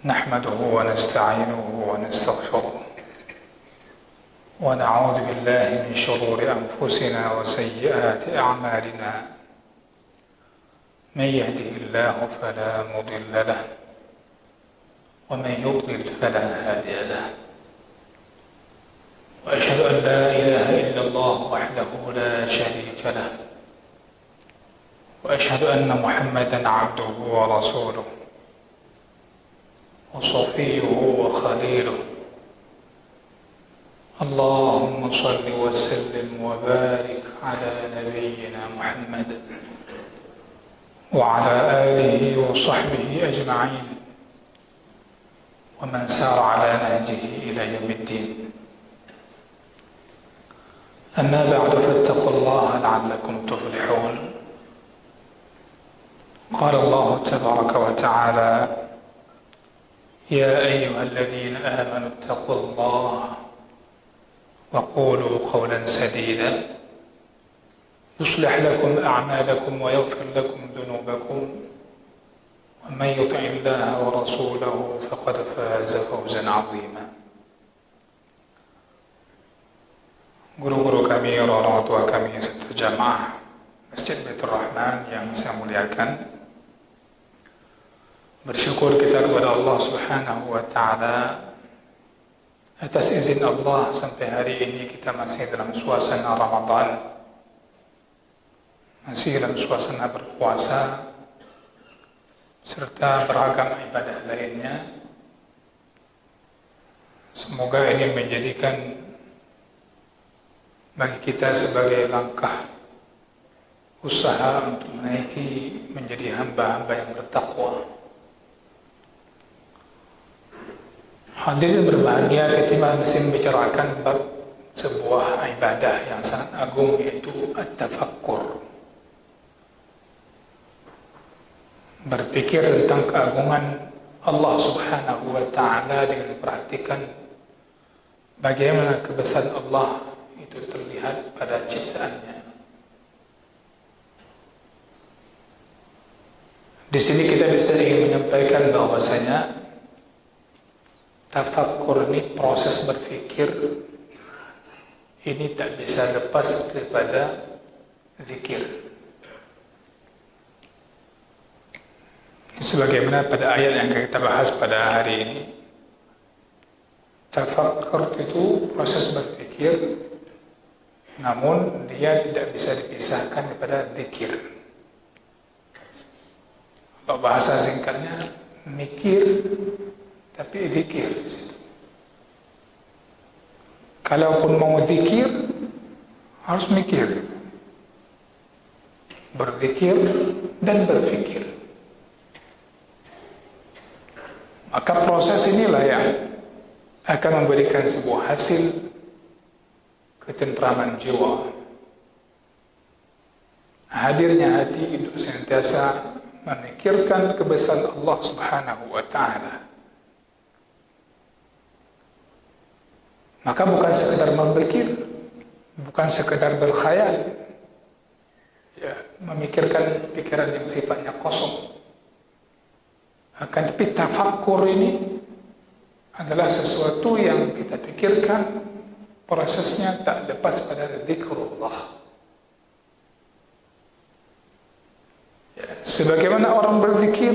نحمده ونستعينه ونستغفره ونعوذ بالله من شرور أنفسنا وسيئات أعمالنا من يهده الله فلا مضل له ومن يضلل فلا هادي له وأشهد أن لا إله إلا الله وحده لا شريك له وأشهد أن محمدا عبده ورسوله وصفيه وخليله اللهم صل وسلم وبارك على نبينا محمد وعلى آله وصحبه أجمعين ومن سار على نهجه إلى يوم الدين. أما بعد فاتقوا الله لعلكم تفلحون. قال الله تبارك وتعالى: يا أيها الذين آمنوا اتقوا الله وقولوا قولا سديدا يصلح لكم أعمالكم ويغفر لكم ذنوبكم ومن يطع الله ورسوله فقد فاز فوزا عظيما. Guru-guru kami, orang tua kami serta jamaah Masjid Baitur Rahman yang saya muliakan, bersyukur kita kepada Allah Subhanahu wa Ta'ala atas izin Allah sampai hari ini kita masih dalam suasana Ramadan, masih dalam suasana berpuasa serta beragam ibadah lainnya. Semoga ini menjadikan bagi kita sebagai langkah usaha untuk menaiki menjadi hamba-hamba yang bertakwa. Hadirin berbahagia, kita masih membicarakan bab sebuah ibadah yang sangat agung, yaitu at-tafakkur. Berpikir tentang keagungan Allah Subhanahu wa Ta'ala dengan memperhatikan bagaimana kebesaran Allah itu terlihat pada ciptaannya. Di sini kita bisa ingin menyampaikan bahwasanya tafakkur ini, proses berpikir ini tak bisa lepas daripada zikir. Sebagaimana pada ayat yang kita bahas pada hari ini, tafakkur itu proses berpikir, namun dia tidak bisa dipisahkan daripada zikir. Kalau bahasa singkatnya, mikir tapi zikir. Kalaupun mau zikir, harus mikir, berzikir dan berfikir. Maka proses inilah yang akan memberikan sebuah hasil ketentraman jiwa, hadirnya hati itu sentiasa memikirkan kebesaran Allah Subhanahu wa Ta'ala. Maka bukan sekedar berpikir, bukan sekedar berkhayal, ya, memikirkan pikiran yang sifatnya kosong. Akan tapi tafakkur ini adalah sesuatu yang kita pikirkan, prosesnya tak lepas pada zikrullah. Ya, sebagaimana orang berzikir,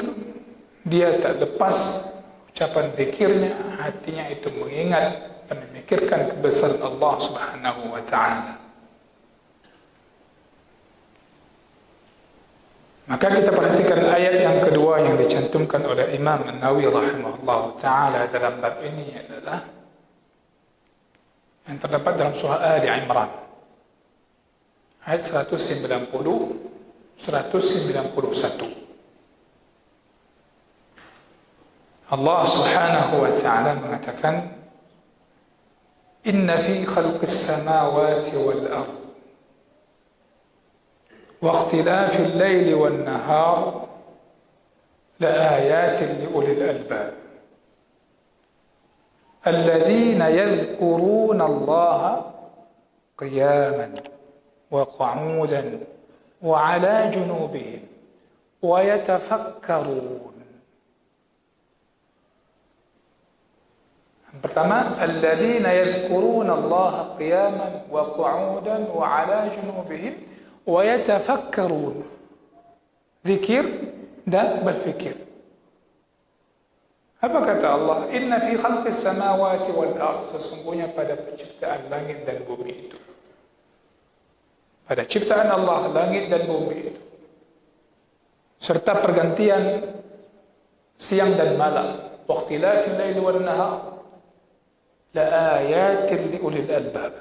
dia tak lepas ucapan zikirnya, hatinya itu mengingat dan memikirkan kebesaran Allah Subhanahu wa Ta'ala. Maka kita perhatikan ayat yang kedua yang dicantumkan oleh Imam An-Nawawi rahimahullah ta'ala dalam bab ini adalah yang terdapat dalam surah Ali Imran ayat 190 191. Allah Subhanahu wa Ta'ala mengatakan, inna fi khalqis samawati wal ard wa ikhtilafil laili wan nahar la ayatin li ulil albab alladhina yadhkuruna Allaha qiyaman wa qu'udan wa 'ala junubihim wa yatafakkarun Pertama, alladzina yadhkuruna Allah qiyaman wa qu'udan wa 'ala junubihim wa yatafakkarun. Zikir dan berfikir. Apa kata Allah? Inna fi khalqis samawati wal ardh, sesungguhnya pada penciptaan langit dan bumi itu. Pada ciptaan Allah langit dan bumi itu, serta pergantian siang dan malam, waqtilafil laili wan nahar, la ayatin li ulil albab.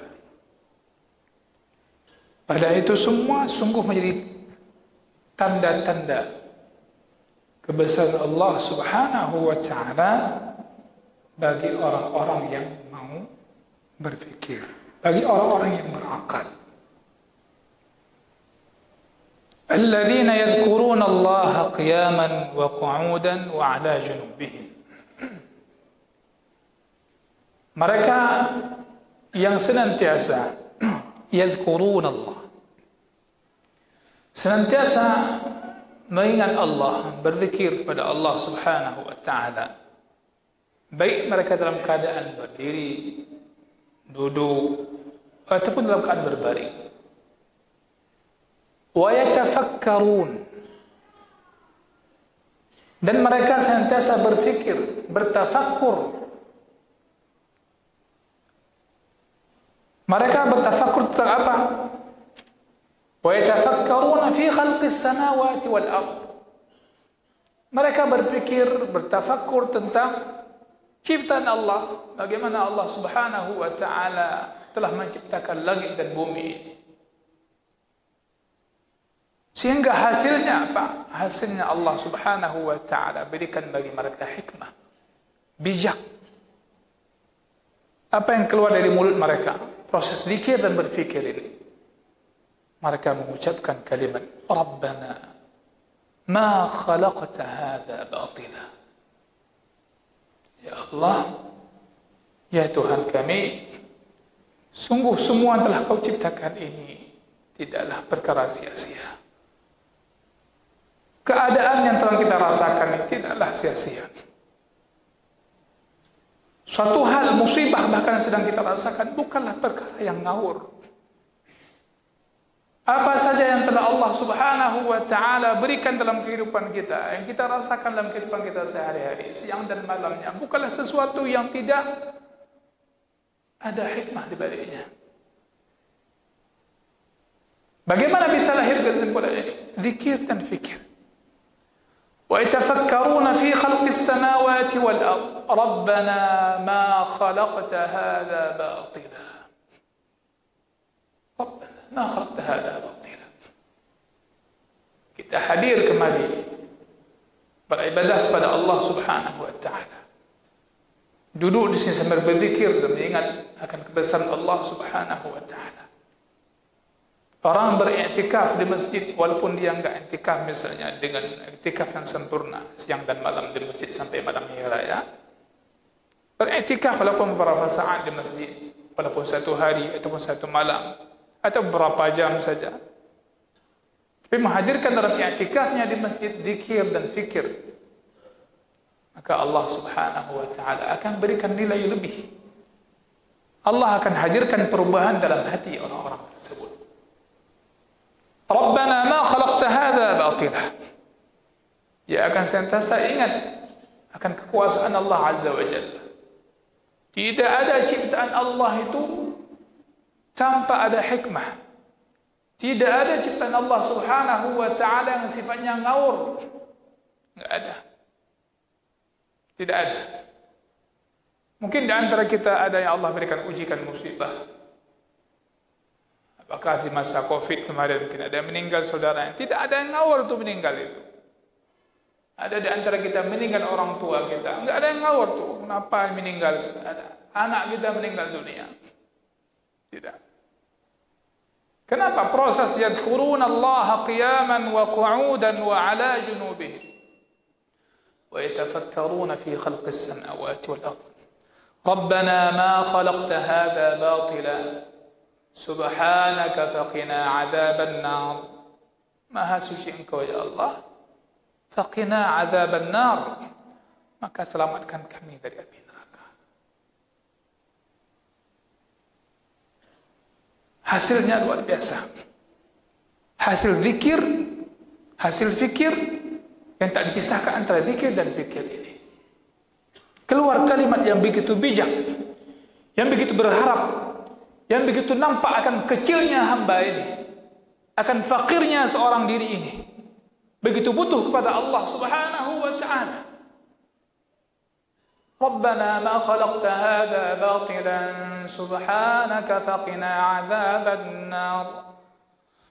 Pada itu semua sungguh menjadi tanda-tanda kebesaran Allah Subhanahu wa ta'ala bagi orang-orang yang mau berfikir, bagi orang-orang yang berakal. Alladzina yadhkuruna Allah qiyaman wa qu'udan wa 'ala junubihim. Mereka yang senantiasa yadhkuruna Allah, senantiasa mengingat Allah, berzikir pada Allah Subhanahu wa ta'ala, baik mereka dalam keadaan berdiri, duduk, ataupun dalam keadaan berbaring. Wa yatafakkarun, dan mereka senantiasa berfikir, bertafakkur. Mereka bertafakkur tentang apa? Wa yatafakkaruna fi khalqis samawati wal ardh. Mereka berpikir, bertafakkur tentang ciptaan Allah, bagaimana Allah Subhanahu wa ta'ala telah menciptakan langit dan bumi ini. Sehingga hasilnya apa? Hasilnya Allah Subhanahu wa ta'ala berikan bagi mereka hikmah, bijak. Apa yang keluar dari mulut mereka? Proses zikir dan berfikir ini. Mereka mengucapkan kalimat Rabbana ma khalaqta hadha batila. Ya Allah, ya Tuhan kami, sungguh semua yang telah Kau ciptakan ini tidaklah perkara sia-sia. Keadaan yang telah kita rasakan ini tidaklah sia-sia. Suatu hal musibah bahkan sedang kita rasakan bukanlah perkara yang ngawur. Apa saja yang telah Allah Subhanahu wa ta'ala berikan dalam kehidupan kita, yang kita rasakan dalam kehidupan kita sehari-hari, siang dan malamnya, bukanlah sesuatu yang tidak ada hikmah di baliknya. Bagaimana bisa lahir kesimpulan ini? Zikir dan fikir. Wa yatafakkaruna fi khalqis samawati wal ardh. Rabbana ma khalaqta hadha batila. Rabbana ma khalaqta hadha batila. Kita hadir kembali beribadah kepada Allah Subhanahu wa ta'ala. Duduk di sini sambil berzikir dan mengingat akan kebesaran Allah Subhanahu wa ta'ala. Orang beriktikaf di masjid walaupun dia enggak iktikaf misalnya dengan iktikaf yang sempurna siang dan malam di masjid sampai malam hari raya. Beriktikaf walaupun beberapa saat di masjid, walaupun satu hari ataupun satu malam atau beberapa jam saja. Tapi menghadirkan dalam iktikafnya di masjid zikir dan fikir, maka Allah Subhanahu wa ta'ala akan berikan nilai lebih. Allah akan hadirkan perubahan dalam hati orang-orang tersebut. Rabbana ma khalaqta hadha batila. Dia akan senantiasa ingat akan kekuasaan Allah Azza wa Jalla. Tidak ada ciptaan Allah itu tanpa ada hikmah. Tidak ada ciptaan Allah Subhanahu wa ta'ala yang sifatnya ngawur. Enggak ada. Tidak ada. Mungkin di antara kita ada yang Allah berikan ujian musibah. Apakah di masa Covid kemarin mungkin ada yang meninggal saudara yang tidak ada yang ngawur tuh meninggal itu. Ada di antara kita meninggal orang tua kita, enggak ada yang ngawur tuh. Kenapa meninggal? Ada. Anak kita meninggal dunia. Tidak. Kenapa? Proses yadhkuruna Allah qiyaman wa qu'udan wa 'ala junubihim. Wa yatafakkaruna fi khalqis samawati wal ardh. Rabbana ma khalaqta hadha batila. Subhanaka faqina 'adzaban nar. Maha suci Engkau ya Allah. Faqina 'adzaban nar. Maka selamatkan kami dari api neraka. hasilnya luar biasa. Hasil zikir, hasil fikir yang tak dipisahkan antara zikir dan fikir ini. Keluar kalimat yang begitu bijak, yang begitu berharap, yang begitu nampak akan kecilnya hamba ini, akan fakirnya seorang diri ini, begitu butuh kepada Allah Subhanahu wa ta'ala. Rabbana ma khalaqta hadha batilan subhanaka faqina 'adzaban nar.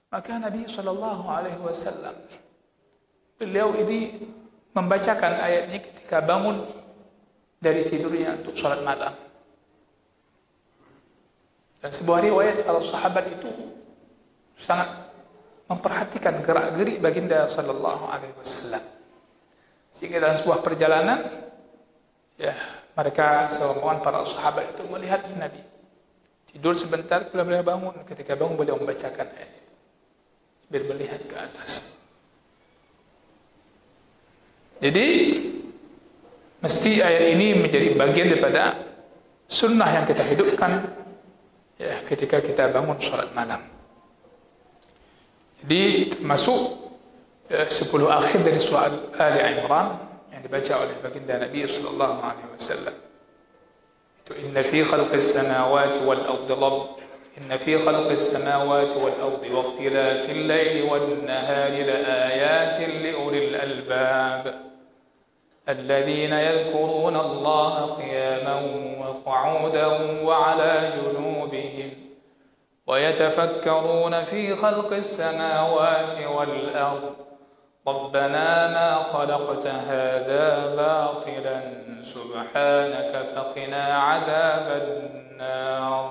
Maka Nabi sallallahu alaihi wasallam beliau ini membacakan ayat ini ketika bangun dari tidurnya untuk salat malam. Dan sebuah riwayat para sahabat itu sangat memperhatikan gerak-gerik baginda sallallahu alaihi wasallam. Sehingga dalam sebuah perjalanan, mereka serombongan para sahabat itu melihat Nabi tidur sebentar, beliau bangun. Ketika bangun beliau membacakan ayat itu sambil melihat ke atas. Jadi mesti ayat ini menjadi bagian daripada sunnah yang kita hidupkan ketika kita bangun salat malam. Jadi termasuk 10 akhir dari surah Ali Imran yang dibaca oleh baginda Nabi sallallahu alaihi wasallam. Itu inna fi khalqis samawati wal ardi inna fi khalqis samawati wal ardi wa ikhtilafil laili wan nahari la ayatin li ulil albab الذين يذكرون الله قياما وقعودا وعلى جنوبهم ويتفكرون في خلق السماوات والأرض ربنا ما خلقت هذا باطلا سبحانك فقنا عذاب النار.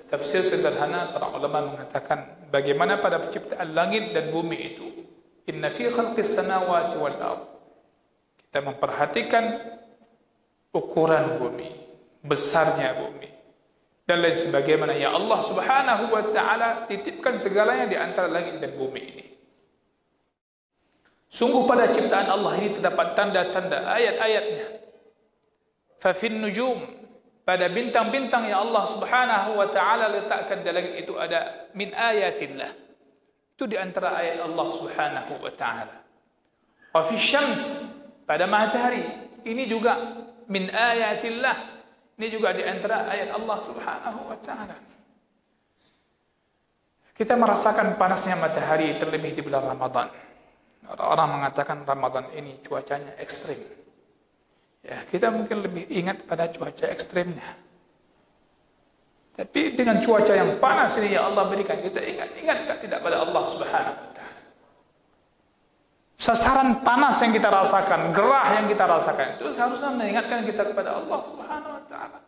Tafsir sederhana para ulama mengatakan bagaimana pada penciptaan langit dan bumi itu, inna fi khalqis samawati wal ard, kita memperhatikan ukuran bumi, besarnya bumi, dan lain sebagaimana ya Allah Subhanahu wa ta'ala titipkan segalanya di antara langit dan bumi ini. Sungguh pada ciptaan Allah ini terdapat tanda-tanda ayat-ayatnya. Fa fin nujum, pada bintang-bintang yang Allah Subhanahu wa ta'ala letakkan di langit itu ada min ayatillah. Itu di antara ayat Allah Subhanahu wa ta'ala. Wa fi syams, pada matahari, ini juga min ayatillah. Ini juga di antara ayat Allah Subhanahu wa ta'ala. Kita merasakan panasnya matahari terlebih di bulan Ramadan. Orang mengatakan Ramadan ini cuacanya ekstrim. Kita mungkin lebih ingat pada cuaca ekstrimnya. Tapi dengan cuaca yang panas ini yang Allah berikan, kita ingat tidak pada Allah Subhanahu wa ta'ala. Sasaran panas yang kita rasakan, gerah yang kita rasakan, itu seharusnya mengingatkan kita kepada Allah Subhanahu wa ta'ala.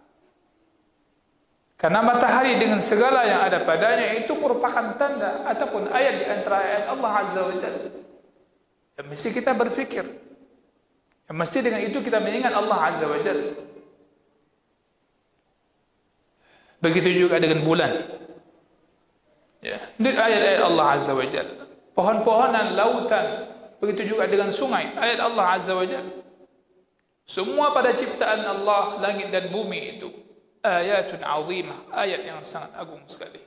Karena matahari dengan segala yang ada padanya itu merupakan tanda ataupun ayat di antara ayat Allah Azza wa Jalla. Dan mesti kita berfikir. Dan mesti dengan itu kita mengingat Allah Azza wa Jalla. Begitu juga dengan bulan. Ini ayat-ayat Allah Azza wa Jalla. Pohon-pohonan, lautan. Begitu juga dengan sungai. Ayat Allah Azza wa Jalla. Semua pada ciptaan Allah, langit dan bumi itu ayatun azimah. Ayat yang sangat agung sekali.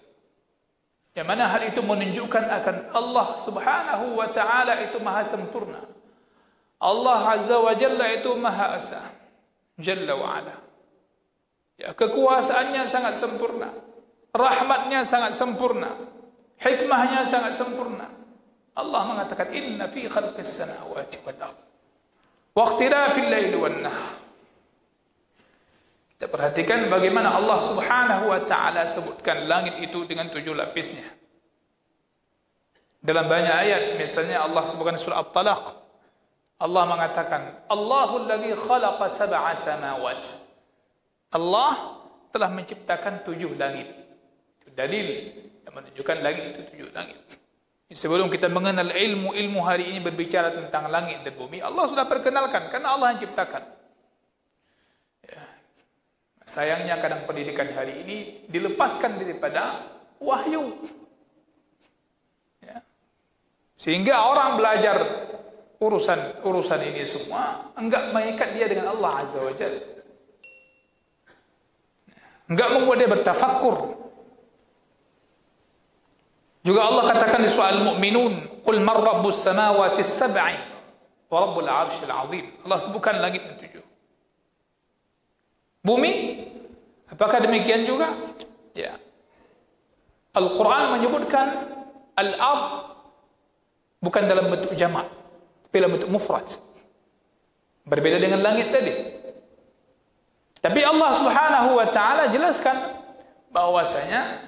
Yang mana hal itu menunjukkan akan Allah Subhanahu wa ta'ala itu maha sempurna. Allah Azza wa Jalla itu maha esa. Jalla wa ala. Kekuasaannya sangat sempurna, rahmatnya sangat sempurna, hikmahnya sangat sempurna. Allah mengatakan inna fi khalqis samawati wal ard wa ikhtilafil laili wan nahar. Kita perhatikan bagaimana Allah Subhanahu wa ta'ala sebutkan langit itu dengan 7 lapisnya. Dalam banyak ayat, misalnya Allah sebutkan surah At-Talaq. Allah mengatakan Allahul ladzi khalaqa sab'a samawati. Allah telah menciptakan 7 langit. Itu dalil yang menunjukkan langit itu 7 langit. Sebelum kita mengenal ilmu hari ini berbicara tentang langit dan bumi, Allah sudah perkenalkan karena Allah yang ciptakan. Sayangnya kadang pendidikan hari ini dilepaskan daripada wahyu. Sehingga orang belajar urusan ini semua enggak mengikat dia dengan Allah Azza wa Jalla. Enggak membuat dia bertafakkur Juga Allah katakan di surah Al-Mu'minun, "Qul man rabbus samawati as-sab'i wa rabbul 'arsyil 'azim." Allah sebutkan langit yang 7. Bumi, apakah demikian juga? Ya. Al-Quran menyebutkan al-ard bukan dalam bentuk jamak, tapi dalam bentuk mufrad. Berbeda dengan langit tadi. Tapi Allah Subhanahu wa taala jelaskan bahwasanya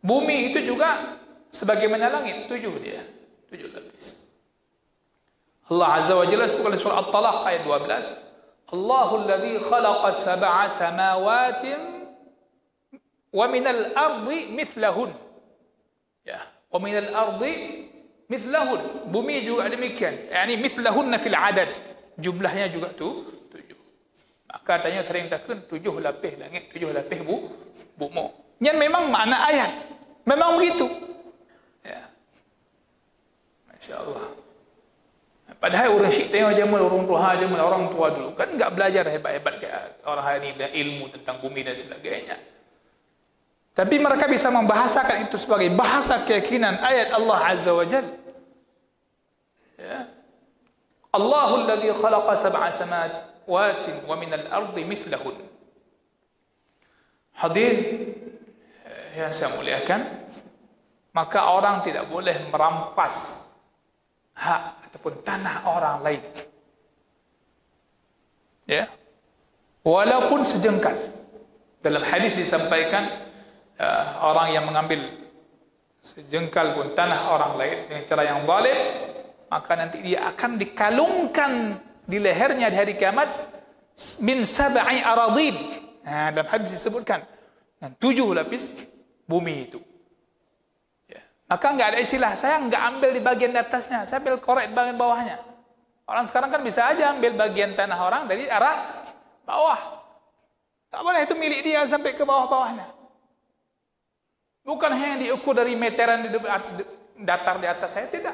bumi itu juga sebagaimana langit, 7 dia, 7 lapis. Allah Azza wa Jalla sebutkan surah At-Talaq ayat 12, Allahul ladzi khalaqa sab'a samawatin wa minal ardi mithlahun. Ya, wa minal ardi mithlahun. Bumi juga demikian. Yani mithlahunna fil adad. Jumlahnya juga tu 7. Maka tanya sering takkan 7 lapis langit, 7 lapis bumi. Yang memang makna ayat. Memang begitu. Ya. Masya-Allah. Padahal orang syik tengok jamal orang tua jamal orang tua dulu kan enggak belajar hebat-hebat kayak orang hari ini ilmu tentang bumi dan sebagainya. Tapi mereka bisa membahasakan itu sebagai bahasa keyakinan ayat Allah Azza wa Jalla. Ya. Allahul ladzi khalaqa sab'a samawati wa minal ardi mithlahun. Hadirin yang saya muliakan, maka orang tidak boleh merampas hak ataupun tanah orang lain. Ya. Walaupun sejengkal. Dalam hadis disampaikan orang yang mengambil sejengkal pun tanah orang lain dengan cara yang zalim, maka nanti dia akan dikalungkan di lehernya di hari kiamat min sab'i aradin. Dalam hadis disebutkan 7 lapis bumi itu. Ya. Maka enggak ada istilah saya enggak ambil di bagian atasnya, saya ambil korek di bagian bawahnya. Orang sekarang kan bisa aja ambil bagian tanah orang dari arah bawah. Tak boleh itu milik dia sampai ke bawah-bawahnya. Bukan hanya diukur dari meteran di datar di atas saya, tidak.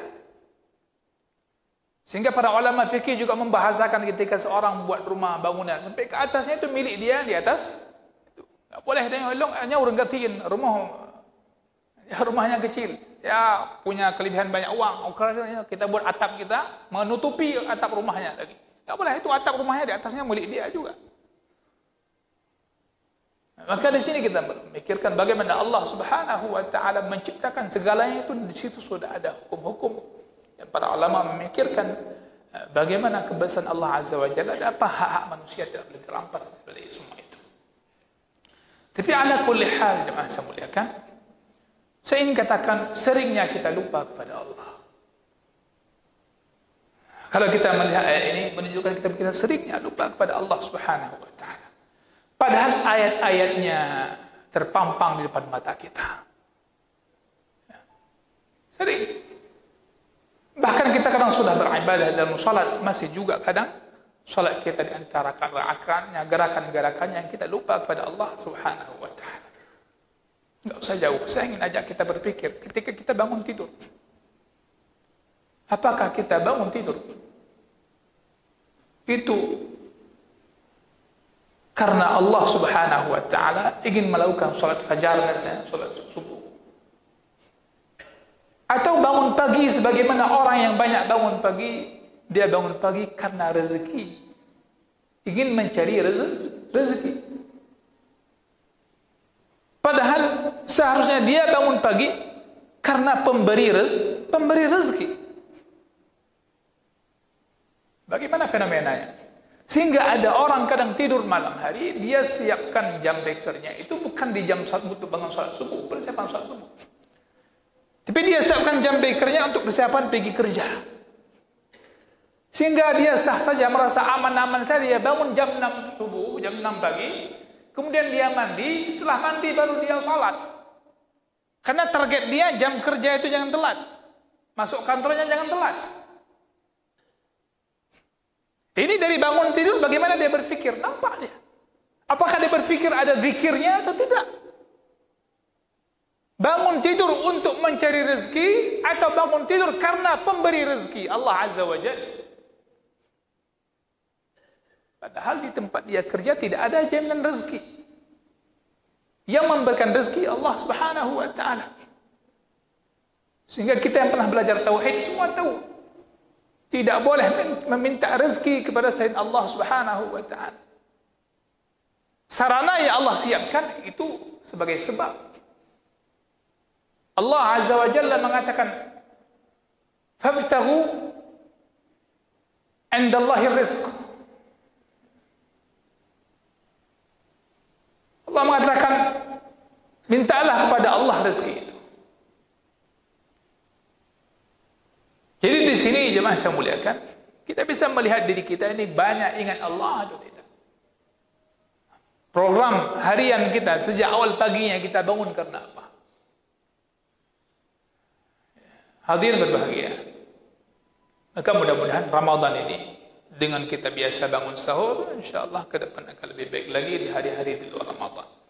Sehingga para ulama fikih juga membahasakan ketika seorang buat rumah bangunan sampai ke atasnya itu milik dia di atas. Itu tak boleh tengok hanya orang katiin rumahnya kecil. Saya punya kelebihan banyak uang, kita buat atap kita menutupi atap rumahnya lagi. Tak boleh, itu atap rumahnya di atasnya milik dia juga. Maka di sini kita memikirkan bagaimana Allah Subhanahu wa taala menciptakan segalanya itu, di situ sudah ada hukum-hukum. Dan para ulama memikirkan bagaimana kebesaran Allah Azza wa Jalla, ada apa hak-hak manusia tidak boleh dirampas dari semua itu. Tapi ala kulli hal jemaah saya muliakan, saya ingin katakan seringnya kita lupa kepada Allah. Kalau kita melihat ayat ini menunjukkan kita seringnya lupa kepada Allah Subhanahu wa taala. Padahal ayat-ayatnya terpampang di depan mata kita. Sering. Bahkan kita kadang sudah beribadah dalam salat, masih juga kadang salat kita di antara gerakan-gerakannya yang kita lupa kepada Allah Subhanahu wa taala. Enggak usah jauh, saya ingin ajak kita berpikir ketika kita bangun tidur. Apakah kita bangun tidur itu karena Allah Subhanahu wa taala ingin melakukan salat fajar misalnya, salat subuh? Atau bangun pagi sebagaimana orang yang banyak bangun pagi, dia bangun pagi karena rezeki. Ingin mencari rezeki. Padahal seharusnya dia bangun pagi karena pemberi rezeki. Bagaimana fenomenanya? Sehingga ada orang kadang tidur malam hari, dia siapkan jam bekernya itu bukan di jam untuk bangun salat subuh, persiapan salat subuh. Tapi dia siapkan jam bekernya untuk persiapan pergi kerja. Sehingga dia sah saja merasa aman-aman saja, dia bangun jam 6 subuh, jam 6 pagi, kemudian dia mandi, setelah mandi baru dia salat. Karena target dia jam kerja itu jangan telat. Masuk kantornya jangan telat. Ini dari bangun tidur bagaimana dia berpikir? Nampak dia. Apakah dia berpikir ada zikirnya atau tidak? Bangun tidur untuk mencari rezeki atau bangun tidur karena pemberi rezeki Allah Azza wa Jalla? Padahal di tempat dia kerja tidak ada jaminan rezeki. Yang memberikan rezeki Allah Subhanahu wa taala. Sehingga kita yang pernah belajar tauhid semua tahu, tidak boleh meminta rezeki kepada selain Allah Subhanahu wa taala. Sarana yang Allah siapkan itu sebagai sebab. Allah Azza wa Jalla mengatakan, "Fabtaghu 'indallahi rizq." Allah mengatakan, mintalah kepada Allah rezeki itu. Jadi di sini jemaah saya muliakan, kita bisa melihat diri kita ini banyak ingat Allah atau tidak. Program harian kita sejak awal paginya kita bangun karena apa? Hadirin berbahagia. Maka mudah-mudahan Ramadan ini dengan kita biasa bangun sahur, insyaallah ke depan akan lebih baik lagi di hari-hari di luar Ramadan.